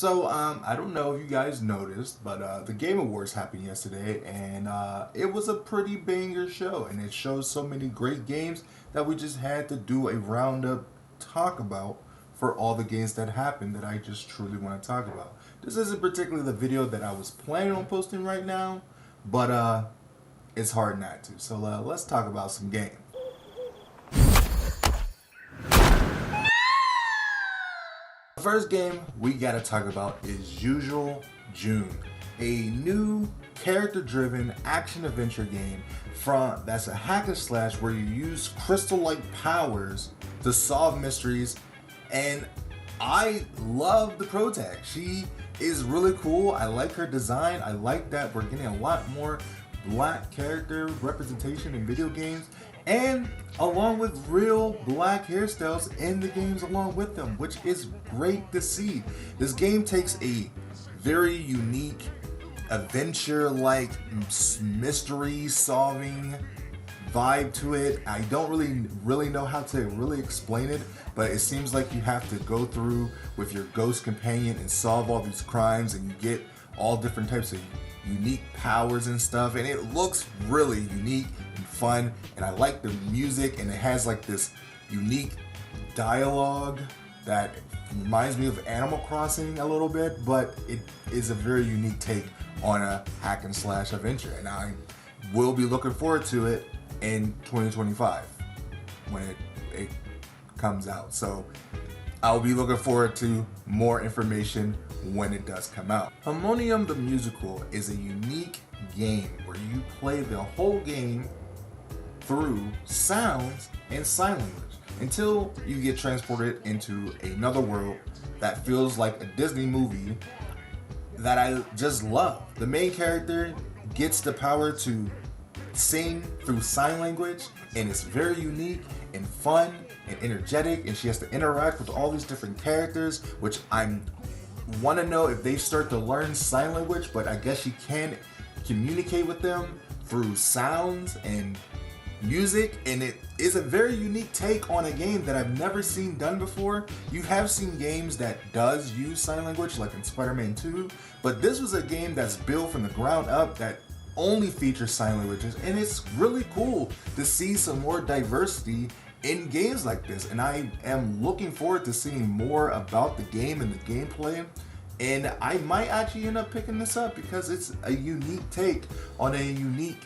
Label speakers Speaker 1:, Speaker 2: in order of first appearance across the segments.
Speaker 1: I don't know if you guys noticed, but the Game Awards happened yesterday, and it was a pretty banger show, and it shows so many great games that we just had to do a roundup talk about for all the games that happened that I just truly want to talk about. This isn't particularly the video that I was planning on posting right now, but it's hard not to. Let's talk about some games. The first game we gotta talk about is Usual June, a new character-driven action-adventure game that's a hack and slash where you use crystal-like powers to solve mysteries, and I love the pro tag. She is really cool. I like her design. I like that we're getting a lot more black character representation in video games, and along with real black hairstyles in the games along with them, which is great to see. This game takes a very unique adventure-like mystery solving vibe to it. I don't really know how to really explain it, but it seems like you have to go through with your ghost companion and solve all these crimes, and you get all different types of unique powers and stuff, and it looks really unique and fun, and I like the music, and it has like this unique dialogue that reminds me of Animal Crossing a little bit, but it is a very unique take on a hack and slash adventure, and I will be looking forward to it in 2025 when it comes out. So I'll be looking forward to more information when it does come out. Harmonium the Musical is a unique game where you play the whole game through sounds and sign language until you get transported into another world that feels like a Disney movie that I just love. The main character gets the power to sing through sign language, and it's very unique and fun and energetic, and she has to interact with all these different characters, which I want to know if they start to learn sign language, but I guess she can communicate with them through sounds and music, and it is a very unique take on a game that I've never seen done before. You have seen games that does use sign language, like in Spider-Man 2, but this was a game that's built from the ground up that only features sign languages, and it's really cool to see some more diversity in games like this, and I am looking forward to seeing more about the game and the gameplay, and I might actually end up picking this up because it's a unique take on a unique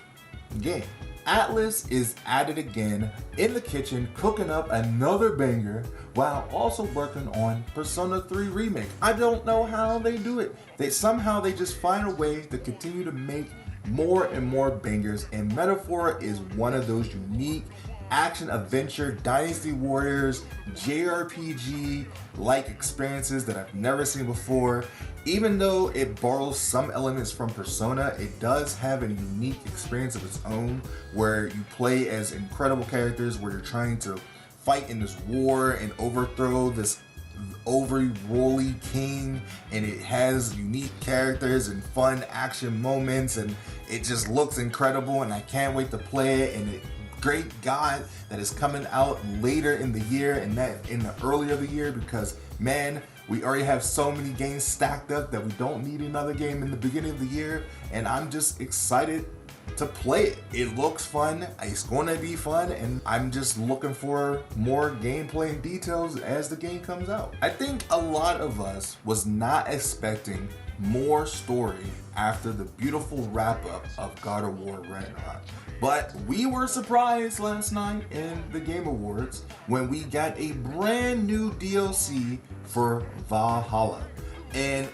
Speaker 1: game. Atlas is at it again in the kitchen, cooking up another banger while also working on Persona 3 Remake. I don't know how they do it. They just find a way to continue to make more and more bangers, and Metaphor is one of those unique action adventure Dynasty Warriors JRPG like experiences that I've never seen before. Even though it borrows some elements from Persona, it does have a unique experience of its own where you play as incredible characters, where you're trying to fight in this war and overthrow this overruly king, and it has unique characters and fun action moments, and it just looks incredible, and I can't wait to play it. And great God that is coming out later in the year and that in the earlier of the year, because man, we already have so many games stacked up that we don't need another game in the beginning of the year, and I'm just excited to play it. It looks fun, it's going to be fun, and I'm just looking for more gameplay and details as the game comes out. I think a lot of us was not expecting more story after the beautiful wrap-up of God of War Ragnarok, but we were surprised last night in the Game Awards when we got a brand new DLC for Valhalla, and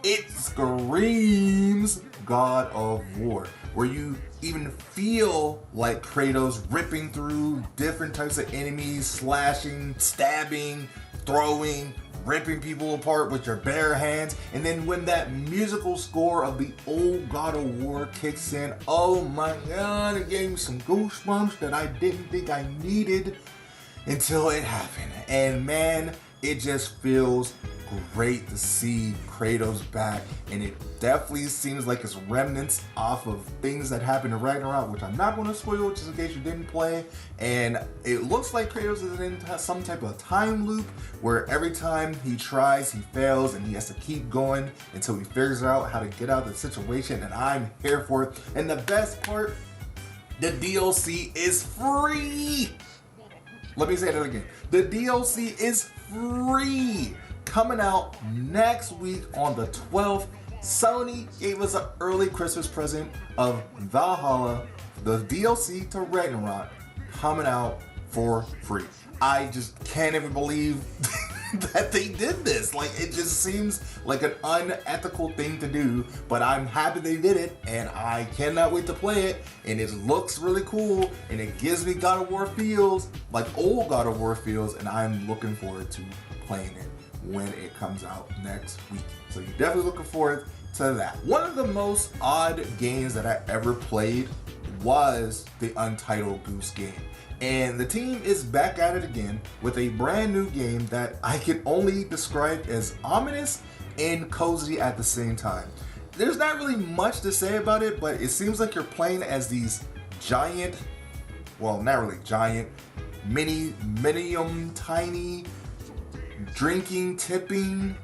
Speaker 1: it screams God of War, where you even feel like Kratos ripping through different types of enemies, slashing, stabbing, throwing, ripping people apart with your bare hands. And then when that musical score of the old God of War kicks in, oh my God, it gave me some goosebumps that I didn't think I needed until it happened. And man, it just feels great to see Kratos back, and it definitely seems like it's remnants off of things that happened in Ragnarok, which I'm not going to spoil just in case you didn't play. And it looks like Kratos is in some type of time loop where every time he tries, he fails, and he has to keep going until he figures out how to get out of the situation, and I'm here for it. And the best part, the DLC is free! Let me say that again. The DLC is free! Coming out next week on the 12th. Sony gave us an early Christmas present of Valhalla, the DLC to Ragnarok, coming out for free. I just can't even believe that they did this. Like, it just seems like an unethical thing to do, but I'm happy they did it, and I cannot wait to play it, and it looks really cool, and it gives me God of War feels, like old God of War feels, and I'm looking forward to playing it when it comes out next week. So you're definitely looking forward to that. One of the most odd games that I ever played was the Untitled Goose Game. And the team is back at it again with a brand new game that I can only describe as ominous and cozy at the same time. There's not really much to say about it, but it seems like you're playing as these giant, well, not really giant, tiny, drinking, tipping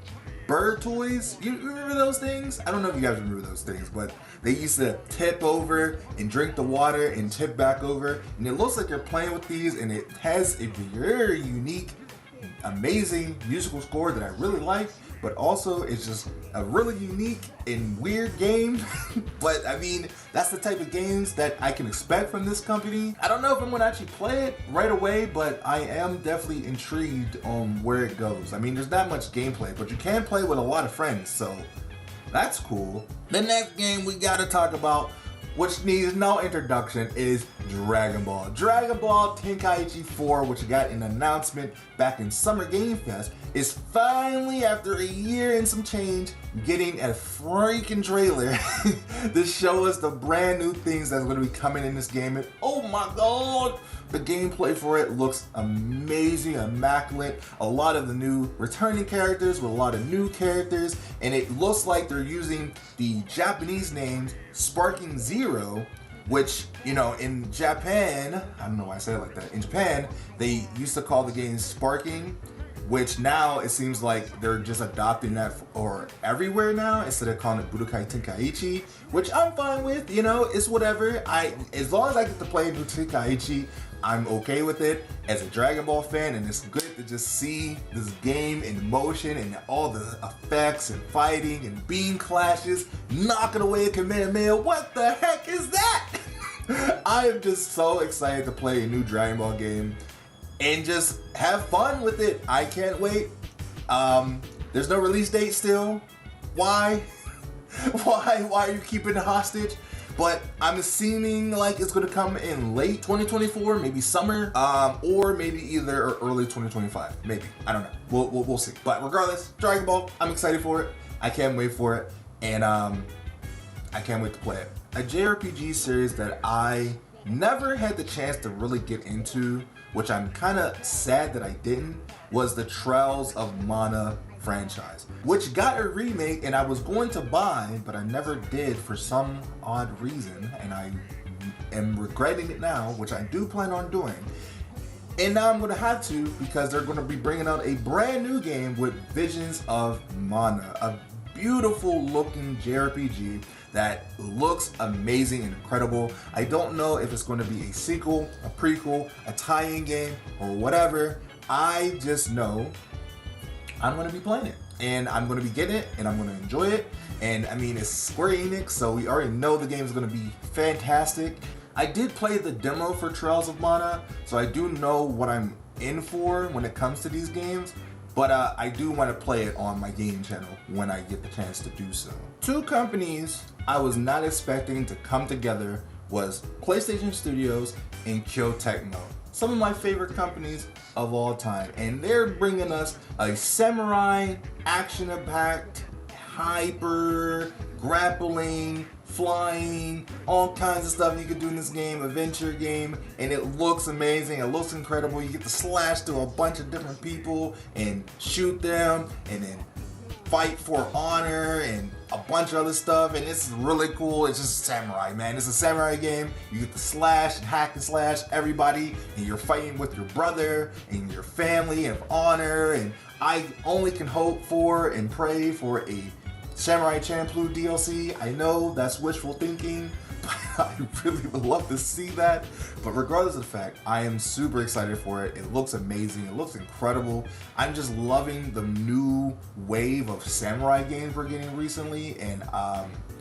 Speaker 1: bird toys. You remember those things? I don't know if you guys remember those things, but they used to tip over and drink the water and tip back over. And it looks like you're playing with these, and it has a very unique, amazing musical score that I really like, but also it's just a really unique and weird game. But I mean, that's the type of games that I can expect from this company. I don't know if I'm gonna actually play it right away, but I am definitely intrigued on where it goes. I mean, there's not much gameplay, but you can play with a lot of friends, so that's cool. The next game we gotta talk about, which needs no introduction, is Dragon Ball. Dragon Ball Tenkaichi 4, which got an announcement back in Summer Game Fest, is finally, after a year and some change, getting a freaking trailer to show us the brand new things that's going to be coming in this game. And oh my god, the gameplay for it looks amazing, immaculate. A lot of the new returning characters with a lot of new characters, and it looks like they're using the Japanese names Sparking Zero, which, you know, in Japan, I don't know why I say it like that, in Japan, they used to call the game Sparking, which now it seems like they're just adopting that for everywhere now instead of calling it Budokai Tenkaichi, which I'm fine with. You know, it's whatever. As long as I get to play new Tenkaichi, I'm okay with it as a Dragon Ball fan, and it's good to just see this game in motion and all the effects and fighting and beam clashes, knocking away a Kamehameha. What the heck is that? I am just so excited to play a new Dragon Ball game and just have fun with it. I can't wait. There's no release date still. Why? Why are you keeping it hostage? But I'm assuming like it's gonna come in late 2024, maybe summer, or maybe either early 2025. Maybe, I don't know. We'll see. But regardless, Dragon Ball, I'm excited for it. I can't wait for it, and I can't wait to play it. A JRPG series that I never had the chance to really get into, which I'm kind of sad that I didn't, was the Trails of Mana franchise, which got a remake and I was going to buy, but I never did for some odd reason, and I am regretting it now, which I do plan on doing. And now I'm going to have to, because they're going to be bringing out a brand new game with Visions of Mana, a beautiful looking JRPG that looks amazing and incredible. I don't know if it's going to be a sequel, a prequel, a tie-in game, or whatever. I just know I'm going to be playing it, and I'm going to be getting it, and I'm going to enjoy it. And I mean, it's Square Enix, so we already know the game is going to be fantastic. I did play the demo for Trails of Mana, so I do know what I'm in for when it comes to these games. But I do want to play it on my gaming channel when I get the chance to do so. Two companies I was not expecting to come together was PlayStation Studios and Kyo Tecmo. Some of my favorite companies of all time. And they're bringing us a samurai, action-packed hyper, grappling, flying, all kinds of stuff you can do in this game, adventure game, and it looks amazing, it looks incredible. You get to slash through a bunch of different people and shoot them and then fight for honor and a bunch of other stuff, and it's really cool. It's just samurai, man. It's a samurai game. You get to slash and hack and slash everybody, and you're fighting with your brother and your family and honor, and I only can hope for and pray for a Samurai Champloo DLC. I know that's wishful thinking, but I really would love to see that. But regardless of the fact, I am super excited for it. It looks amazing. It looks incredible. I'm just loving the new wave of samurai games we're getting recently. And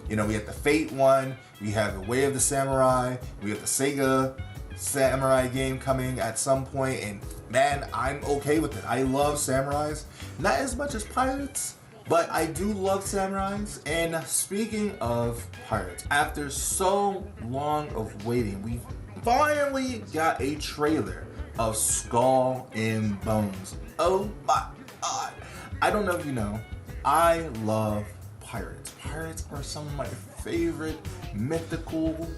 Speaker 1: you know, we have the Fate one, we have the Way of the Samurai, we have the Sega samurai game coming at some point, and man, I'm okay with it. I love samurais, not as much as pirates, but I do love samurais. And speaking of pirates, after so long of waiting, we finally got a trailer of Skull and Bones. Oh my god. I don't know if you know, I love pirates. Pirates are some of my favorite mythical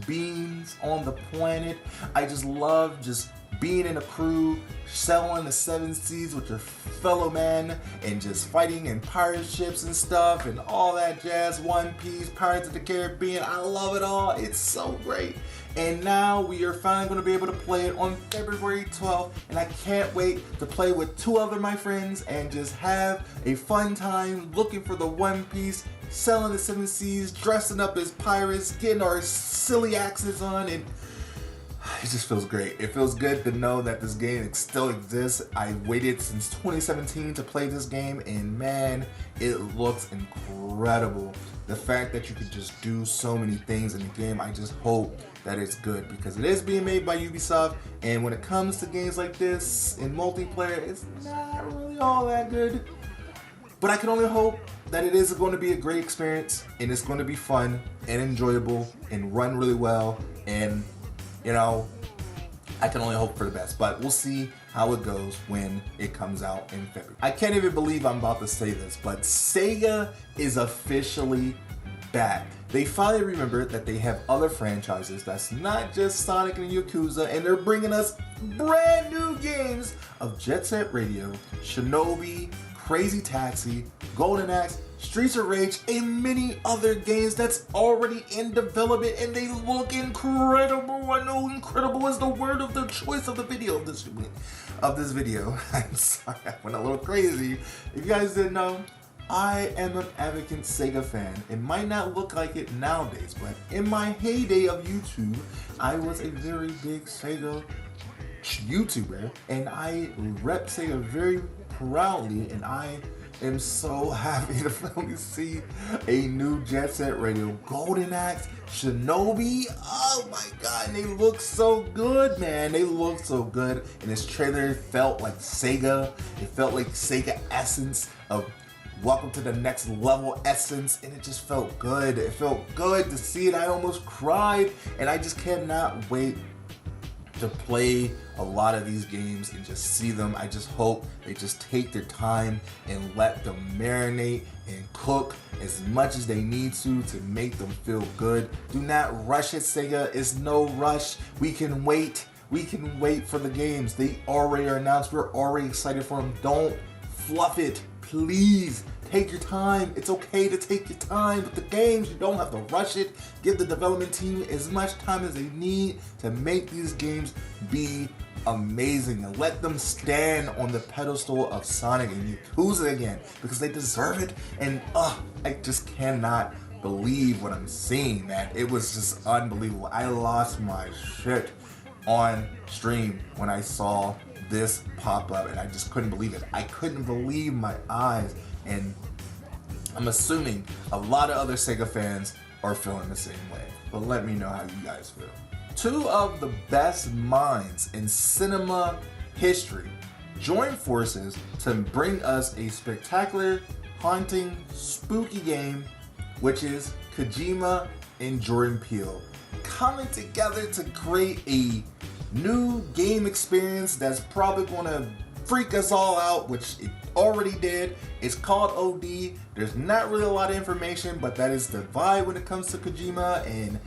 Speaker 1: beings on the planet. I just love just being in a crew, sailing the seven seas with your fellow men, and just fighting in pirate ships and stuff and all that jazz. One Piece, Pirates of the Caribbean, I love it all. It's so great. And now we are finally going to be able to play it on February 12th, and I can't wait to play with two other my friends and just have a fun time looking for the One Piece, sailing the seven seas, dressing up as pirates, getting our silly accents on, and it just feels great. It feels good to know that this game still exists. I waited since 2017 to play this game, and man, it looks incredible. The fact that you could just do so many things in the game, I just hope that it's good, because it is being made by Ubisoft, and when it comes to games like this in multiplayer, it's not really all that good. But I can only hope that it is going to be a great experience, and it's going to be fun and enjoyable and run really well, and you know, I can only hope for the best, but we'll see how it goes when it comes out in February. I can't even believe I'm about to say this, but Sega is officially back. They finally remembered that they have other franchises that's not just Sonic and Yakuza, and they're bringing us brand new games of Jet Set Radio, Shinobi, Crazy Taxi, Golden Axe, Streets of Rage, and many other games that's already in development, and they look incredible. I know incredible is the word of the choice of the video of this video. I'm sorry, I went a little crazy. If you guys didn't know, I am an advocate Sega fan. It might not look like it nowadays, but in my heyday of YouTube, I was a very big Sega YouTuber, and I rep Sega very proudly, and I am so happy to finally see a new Jet Set Radio, Golden Axe, Shinobi. Oh my god, and they look so good, man. They look so good, and this trailer felt like Sega. It felt like Sega essence of welcome to the next level essence, and it just felt good. It felt good to see it. I almost cried, and I just cannot wait to play a lot of these games and just see them. I just hope they just take their time and let them marinate and cook as much as they need to make them feel good. Do not rush it, Sega. It's no rush. We can wait. We can wait for the games. They already are announced. We're already excited for them. Don't fluff it. Please take your time. It's okay to take your time with the games. You don't have to rush it. Give the development team as much time as they need to make these games be amazing, and let them stand on the pedestal of Sonic and Yakuza again, because they deserve it. And I just cannot believe what I'm seeing, man. It was just unbelievable. I lost my shit on stream when I saw this pop up, and I just couldn't believe it. I couldn't believe my eyes, and I'm assuming a lot of other Sega fans are feeling the same way. But let me know how you guys feel. Two of the best minds in cinema history join forces to bring us a spectacular, haunting, spooky game, which is Kojima and Jordan Peele coming together to create a new game experience that's probably going to freak us all out, which it already did. It's called OD. There's not really a lot of information, but that is the vibe when it comes to Kojima, and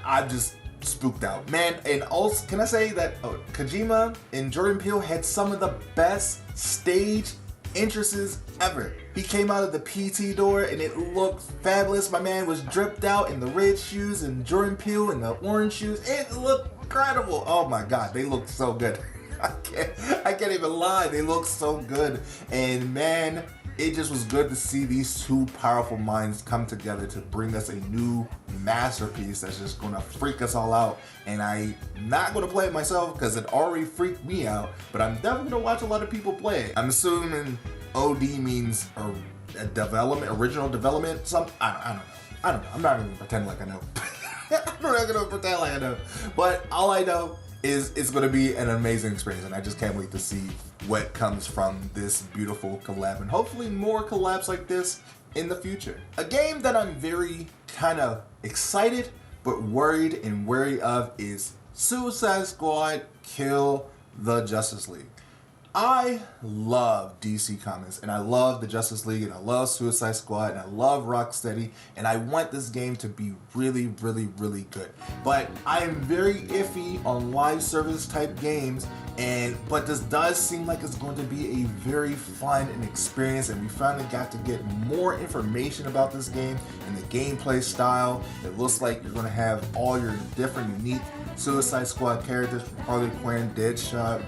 Speaker 1: I'm just spooked out, man. And also, can I say that Kojima and Jordan Peele had some of the best stage entrances ever. He came out of the PT door and it looked fabulous. My man was dripped out in the red shoes, and Jordan Peele in the orange shoes. It looked incredible. Oh my god, they looked so good. I can't even lie, they look so good. And man, it just was good to see these two powerful minds come together to bring us a new masterpiece that's just gonna freak us all out. And I'm not gonna play it myself because it already freaked me out, but I'm definitely gonna watch a lot of people play it. I'm assuming OD means original development, something. I don't know. I'm not even pretending like I know. I'm not gonna pretend like I know. But all I know is it's going to be an amazing experience, and I just can't wait to see what comes from this beautiful collab, and hopefully more collabs like this in the future. A game that I'm very kind of excited but worried and wary of is Suicide Squad Kill the Justice League. I love DC Comics, and I love the Justice League, and I love Suicide Squad, and I love Rocksteady, and I want this game to be really, really, really good. But I am very iffy on live service type games, but this does seem like it's going to be a very fun and experience, and we finally got to get more information about this game and the gameplay style. It looks like you're going to have all your different unique Suicide Squad characters, from Harley Quinn, Deadshot,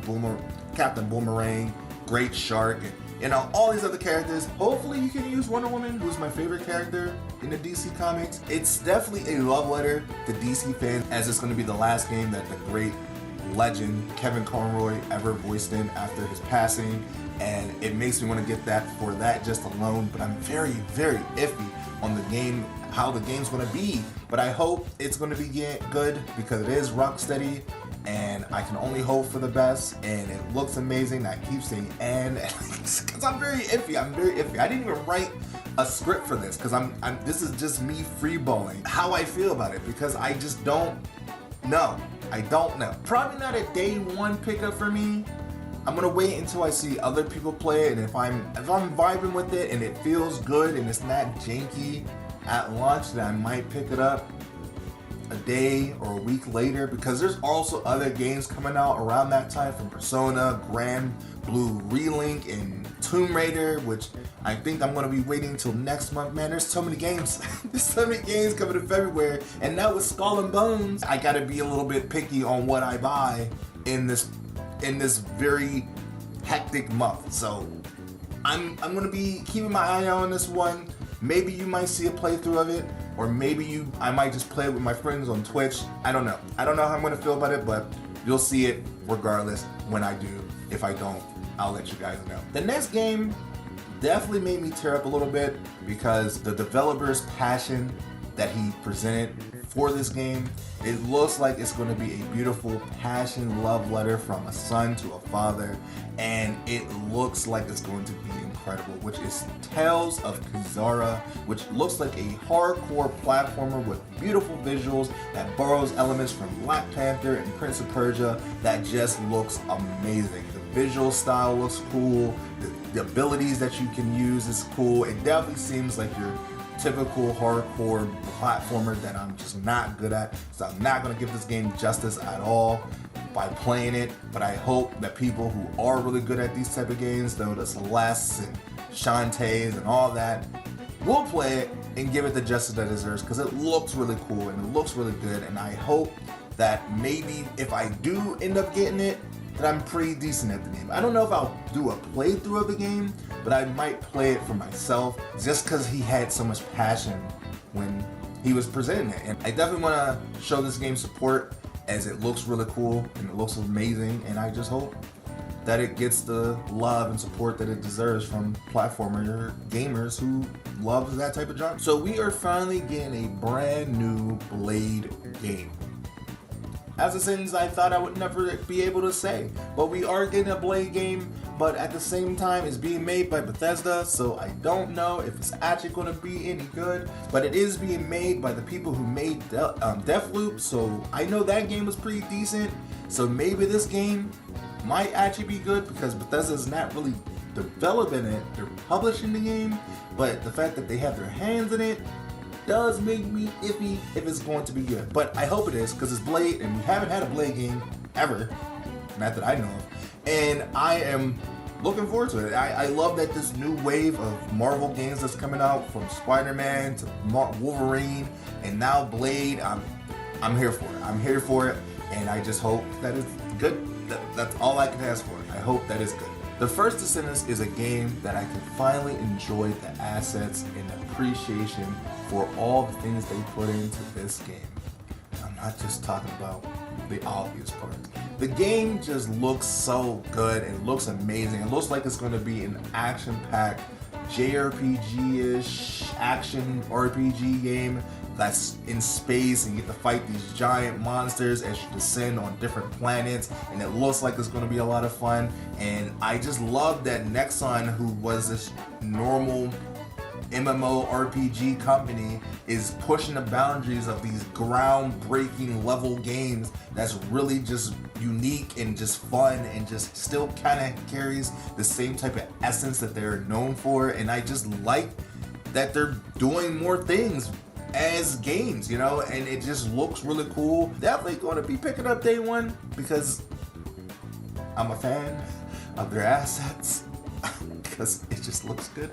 Speaker 1: Captain Boomerang, Great Shark, and all these other characters. Hopefully you can use Wonder Woman, who's my favorite character in the DC Comics. It's definitely a love letter to DC fans, as it's going to be the last game that the great legend Kevin Conroy ever voiced in after his passing, and it makes me want to get that for that just alone. But I'm very, very iffy on the game, how the game's going to be, but I hope it's going to be good because it is Rocksteady, and I can only hope for the best, and it looks amazing. I keep saying because I'm very iffy. I didn't even write a script for this because this is just me freeballing how I feel about it, because I just don't know. I don't know. Probably not a day one pickup for me. I'm gonna wait until I see other people play it, and if I'm vibing with it and it feels good and it's not janky at launch, then I might pick it up a day or a week later, because there's also other games coming out around that time, from Persona, Grand Blue Relink, and Tomb Raider, which I think I'm going to be waiting until next month. Man, there's so many games. There's so many games coming in February, and now with Skull and Bones, I got to be a little bit picky on what I buy in this very hectic month. So I'm going to be keeping my eye on this one. Maybe you might see a playthrough of it, or maybe I might just play it with my friends on Twitch. I don't know. I don't know how I'm going to feel about it, but you'll see it regardless when I do. If I don't, I'll let you guys know. The next game definitely made me tear up a little bit, because the developer's passion that he presented for this game, it looks like it's going to be a beautiful passion love letter from a son to a father, and it looks like it's going to be incredible, which is Tales of Kizara, which looks like a hardcore platformer with beautiful visuals that borrows elements from Black Panther and Prince of Persia. That just looks amazing. The visual style looks cool, the abilities that you can use is cool. It definitely seems like your typical hardcore platformer that I'm just not good at, so I'm not going to give this game justice at all by playing it. But I hope that people who are really good at these type of games, though the Celestes and Shantaes and all that, will play it and give it the justice that it deserves, because it looks really cool and it looks really good. And I hope that maybe if I do end up getting it, that I'm pretty decent at the game. I don't know if I'll do a playthrough of the game, but I might play it for myself, just because he had so much passion when he was presenting it. And I definitely want to show this game support, as it looks really cool and it looks amazing, and I just hope that it gets the love and support that it deserves from platformer gamers who love that type of genre. So we are finally getting a brand new Blade game. That's a sentence I thought I would never be able to say. But we are getting a Blade game, but at the same time it's being made by Bethesda, so I don't know if it's actually going to be any good. But it is being made by the people who made Deathloop, so I know that game was pretty decent. So maybe this game might actually be good because Bethesda's not really developing it, they're publishing the game, but the fact that they have their hands in it does make me iffy if it's going to be good. But I hope it is, because it's Blade, and we haven't had a Blade game ever, not that I know of, and I am looking forward to it. I love that this new wave of Marvel games that's coming out, from Spider-Man to Wolverine, and now Blade, I'm here for it. I'm here for it, and I just hope that it's good. That's all I can ask for. I hope that it's good. The First Descendants is a game that I can finally enjoy the assets and appreciation for all the things they put into this game. I'm not just talking about the obvious parts. The game just looks so good. It looks amazing. It looks like it's going to be an action-packed JRPG-ish action RPG game that's in space, and you get to fight these giant monsters as you descend on different planets, and it looks like it's going to be a lot of fun. And I just love that Nexon, who was this normal MMO RPG company, is pushing the boundaries of these groundbreaking level games that's really just unique and just fun, and just still kind of carries the same type of essence that they're known for. And I just like that they're doing more things as games, you know, and it just looks really cool. Definitely going to be picking up day one because I'm a fan of their assets because it just looks good.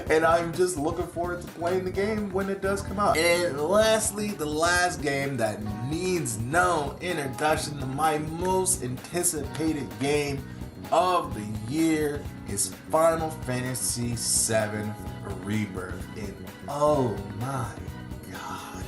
Speaker 1: And I'm just looking forward to playing the game when it does come out. And lastly, the last game that needs no introduction, my most anticipated game of the year, is Final Fantasy VII Rebirth. And oh my god.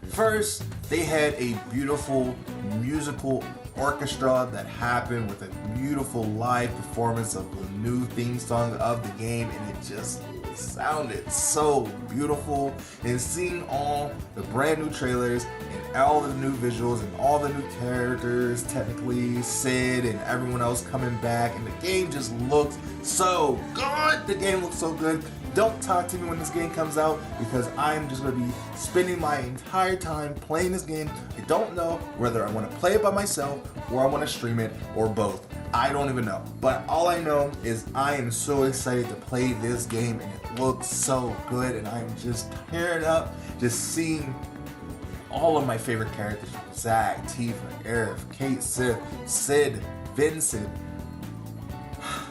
Speaker 1: First, they had a beautiful musical orchestra that happened with a beautiful live performance of the new theme song of the game, and it just sounded so beautiful. And seeing all the brand new trailers and all the new visuals and all the new characters, technically Sid and everyone else coming back, and the game just looks so good. The game looks so good. Don't talk to me when this game comes out, because I'm just going to be spending my entire time playing this game. I don't know whether I want to play it by myself or I want to stream it, or both. I don't even know. But all I know is I am so excited to play this game, and it looks so good, and I'm just tearing up just seeing all of my favorite characters: Zack, Tifa, Aerith, Kate, Sif, Sid, Vincent,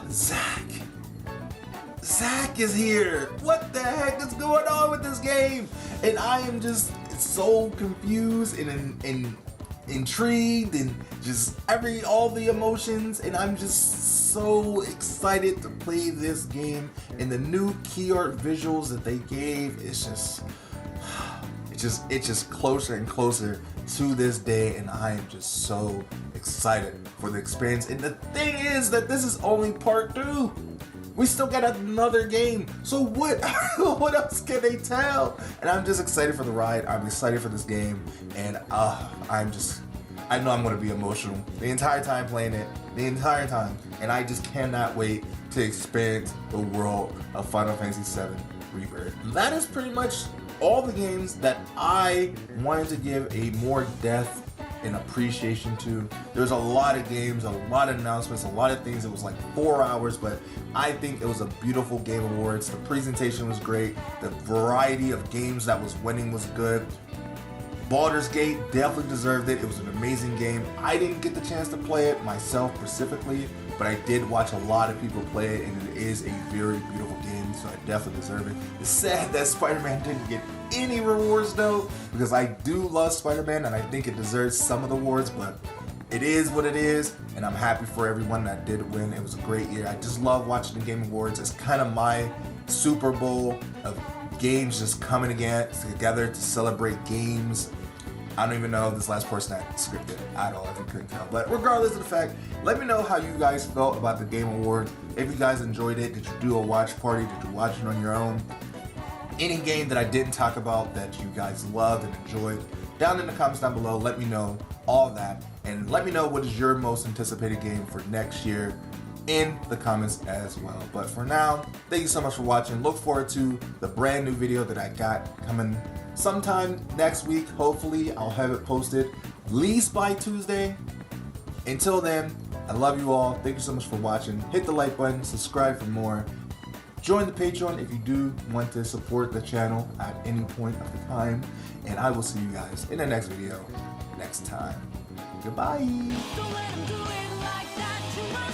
Speaker 1: Zack. Zack is here! What the heck is going on with this game? And I am just so confused and intrigued, and just all the emotions, and I'm just so excited to play this game. And the new key art visuals that they gave, it's just closer and closer to this day, and I am just so excited for the experience. And the thing is that this is only part 2. We still got another game, so what else can they tell? And I'm just excited for the ride. I'm excited for this game, and I know I'm going to be emotional the entire time playing it, the entire time, and I just cannot wait to experience the world of Final Fantasy VII Rebirth. That is pretty much all the games that I wanted to give a more depth and appreciation to. There's a lot of games, a lot of announcements, a lot of things. It was like 4 hours, but I think it was a beautiful Game Awards. The presentation was great. The variety of games that was winning was good. Baldur's Gate definitely deserved it. It was an amazing game. I didn't get the chance to play it myself specifically, but I did watch a lot of people play it, and it is a very beautiful game, so I definitely deserve it. It's sad that Spider-Man didn't get any rewards though, because I do love Spider-Man and I think it deserves some of the awards, but it is what it is, and I'm happy for everyone that did win. It was a great year. I just love watching the Game Awards. It's kind of my Super Bowl of games just coming together to celebrate games. I don't even know if this last part's not scripted at all, if you couldn't tell. But regardless of the fact, let me know how you guys felt about the Game Awards. If you guys enjoyed it, did you do a watch party? Did you watch it on your own? Any game that I didn't talk about that you guys loved and enjoyed, down in the comments down below, let me know all of that. And let me know what is your most anticipated game for next year in the comments as well. But for now, thank you so much for watching. Look forward to the brand new video that I got coming sometime next week. Hopefully, I'll have it posted at least by Tuesday. Until then, I love you all. Thank you so much for watching. Hit the like button, subscribe for more. Join the Patreon if you do want to support the channel at any point of the time. And I will see you guys in the next video next time. Goodbye.
Speaker 2: Don't let 'em do it like that to my